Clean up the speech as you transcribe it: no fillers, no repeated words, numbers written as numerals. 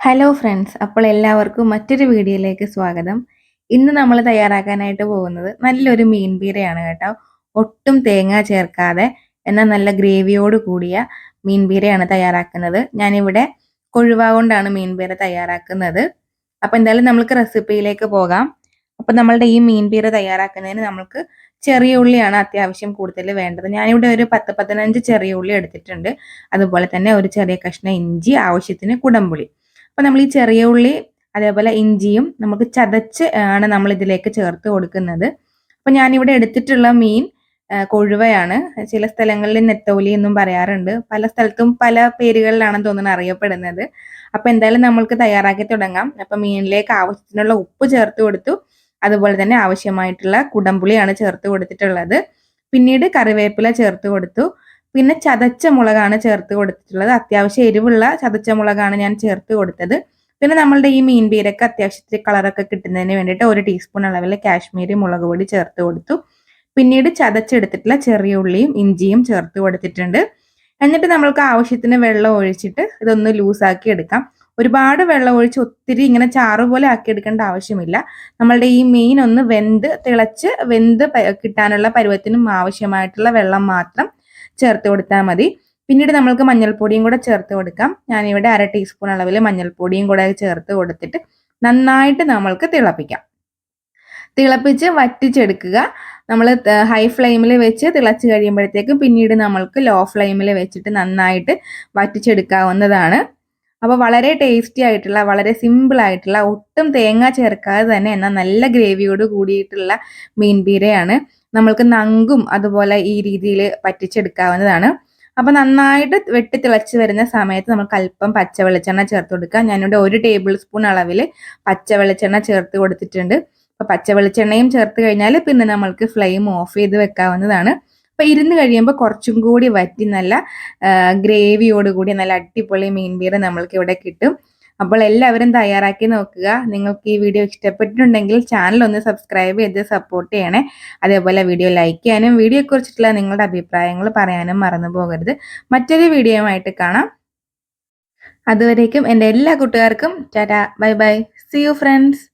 Hello friends, അപ്പോൾ എല്ലാവർക്കും മറ്റൊരു വീഡിയോയിലേക്ക് സ്വാഗതം. ഇന്ന് നമ്മൾ തയ്യാറാക്കാനായിട്ട് പോകുന്നത് നല്ലൊരു മീൻ പീരയാണ് കേട്ടോ. ഒട്ടും തേങ്ങ ചേർക്കാതെ എന്നാൽ നല്ല ഗ്രേവിയോട് കൂടിയ മീൻ പീരയാണ് തയ്യാറാക്കുന്നത്. ഞാനിവിടെ കൊഴുവ കൊണ്ടാണ് മീൻ പീര തയ്യാറാക്കുന്നത്. അപ്പോൾ എന്തായാലും നമുക്ക് റെസിപ്പിയിലേക്ക് പോകാം. അപ്പോൾ നമ്മളുടെ ഈ മീൻ പീര തയ്യാറാക്കുന്നതിന് നമുക്ക് ചെറിയ ഉള്ളിയാണ് അത്യാവശ്യം കൂടുതൽ വേണ്ടത്. ഞാനിവിടെ ഒരു 10-15 ചെറിയ ഉള്ളി എടുത്തിട്ടുണ്ട്. അതുപോലെ തന്നെ ഒരു ചെറിയ കഷ്ണം ഇഞ്ചി, ആവശ്യത്തിന് കുടംപുളി. അപ്പോൾ നമ്മൾ ഈ ചെറിയ ഉള്ളി അതേപോലെ ഇഞ്ചിയും നമുക്ക് ചതച്ച് ആണ് നമ്മൾ ഇതിലേക്ക് ചേർത്ത് കൊടുക്കുന്നത്. അപ്പോൾ ഞാനിവിടെ എടുത്തിട്ടുള്ള മീൻ കൊഴുവയാണ്. ചില സ്ഥലങ്ങളിൽ നെത്തോലി എന്നും പറയാറുണ്ട്. പല സ്ഥലത്തും പല പേരുകളിലാണെന്ന് തോന്നുന്നു അറിയപ്പെടുന്നത്. അപ്പോൾ എന്തായാലും നമ്മൾക്ക് തയ്യാറാക്കി തുടങ്ങാം. അപ്പോൾ മീനിലേക്ക് ആവശ്യത്തിനുള്ള ഉപ്പ് ചേർത്ത് കൊടുത്തു. അതുപോലെ തന്നെ ആവശ്യമായിട്ടുള്ള കുടംപുളിയാണ് ചേർത്ത് കൊടുത്തിട്ടുള്ളത്. പിന്നീട് കറിവേപ്പില ചേർത്ത് കൊടുത്തു. പിന്നെ ചതച്ച മുളകാണ് ചേർത്ത് കൊടുത്തിട്ടുള്ളത്. അത്യാവശ്യം എരിവുള്ള ചതച്ച മുളകാണ് ഞാൻ ചേർത്ത് കൊടുത്തത്. പിന്നെ നമ്മളുടെ ഈ മീൻ പീരക്ക് അത്യാവശ്യത്തിൽ കളറൊക്കെ കിട്ടുന്നതിന് വേണ്ടിയിട്ട് 1 ടീസ്പൂൺ അളവിൽ കാശ്മീരി മുളക് പൊടി ചേർത്ത് കൊടുത്തു. പിന്നീട് ചതച്ചെടുത്തിട്ടുള്ള ചെറിയ ഉള്ളിയും ഇഞ്ചിയും ചേർത്ത് കൊടുത്തിട്ടുണ്ട്. എന്നിട്ട് നമ്മൾക്ക് ആവശ്യത്തിന് വെള്ളം ഒഴിച്ചിട്ട് ഇതൊന്ന് ലൂസാക്കി എടുക്കാം. ഒരുപാട് വെള്ളം ഒഴിച്ച് ഒത്തിരി ഇങ്ങനെ ചാറ് പോലെ ആക്കി എടുക്കേണ്ട ആവശ്യമില്ല. നമ്മളുടെ ഈ മീൻ ഒന്ന് തിളച്ച് വെന്ത് കിട്ടാനുള്ള പരുവത്തിനും ആവശ്യമായിട്ടുള്ള വെള്ളം മാത്രം ചേർത്ത് കൊടുത്താൽ മതി. പിന്നീട് നമ്മൾക്ക് മഞ്ഞൾപ്പൊടിയും കൂടെ ചേർത്ത് കൊടുക്കാം. ഞാനിവിടെ 1/2 ടീസ്പൂൺ അളവിൽ മഞ്ഞൾപ്പൊടിയും കൂടെ ചേർത്ത് കൊടുത്തിട്ട് നന്നായിട്ട് നമ്മൾക്ക് തിളപ്പിക്കാം. തിളപ്പിച്ച് വറ്റിച്ചെടുക്കുക. നമ്മൾ ഹൈ ഫ്ലെയിമിൽ വെച്ച് തിളച്ച് കഴിയുമ്പോഴത്തേക്കും പിന്നീട് നമ്മൾക്ക് ലോ ഫ്ലെയിമിൽ വെച്ചിട്ട് നന്നായിട്ട് വറ്റിച്ചെടുക്കാവുന്നതാണ്. അപ്പോൾ വളരെ ടേസ്റ്റി ആയിട്ടുള്ള, വളരെ സിമ്പിൾ ആയിട്ടുള്ള, ഒട്ടും തേങ്ങ ചേർക്കാതെ തന്നെ എന്നാൽ നല്ല ഗ്രേവിയോട് കൂടിയിട്ടുള്ള മീൻ പീരയാണ്. നമ്മൾക്ക് നങ്കും അതുപോലെ ഈ രീതിയിൽ പറ്റിച്ചെടുക്കാവുന്നതാണ്. അപ്പോൾ നന്നായിട്ട് വെട്ടി തിളച്ച് വരുന്ന സമയത്ത് നമുക്ക് അല്പം പച്ച വെളിച്ചെണ്ണ ചേർത്ത് കൊടുക്കാം. ഞാനിവിടെ 1 ടേബിൾ സ്പൂൺ അളവിൽ പച്ച വെളിച്ചെണ്ണ ചേർത്ത് കൊടുത്തിട്ടുണ്ട്. അപ്പോൾ പച്ച വെളിച്ചെണ്ണയും ചേർത്ത് കഴിഞ്ഞാൽ പിന്നെ നമ്മൾക്ക് ഫ്ലെയിം ഓഫ് ചെയ്ത് വെക്കാവുന്നതാണ്. അപ്പോൾ ഇരുന്ന് കഴിയുമ്പോൾ കുറച്ചും കൂടി വറ്റി നല്ല ഗ്രേവിയോട് കൂടി നല്ല അടിപൊളി മീൻ പീര നമ്മൾക്ക് ഇവിടെ കിട്ടും. അപ്പോൾ എല്ലാവരും തയ്യാറാക്കി നോക്കുക. നിങ്ങൾക്ക് ഈ വീഡിയോ ഇഷ്ടപ്പെട്ടിട്ടുണ്ടെങ്കിൽ ചാനൽ ഒന്ന് സബ്സ്ക്രൈബ് ചെയ്ത് സപ്പോർട്ട് ചെയ്യണേ. അതേപോലെ വീഡിയോ ലൈക്ക് ചെയ്യാനും വീഡിയോയെക്കുറിച്ചിട്ടുള്ള നിങ്ങളുടെ അഭിപ്രായങ്ങൾ പറയാനും മറന്നു പോകരുത്. മറ്റൊരു വീഡിയോയുമായിട്ട് കാണാം. അതുവരേക്കും എൻ്റെ എല്ലാ കൂട്ടുകാർക്കും tata, bye bye, see you friends.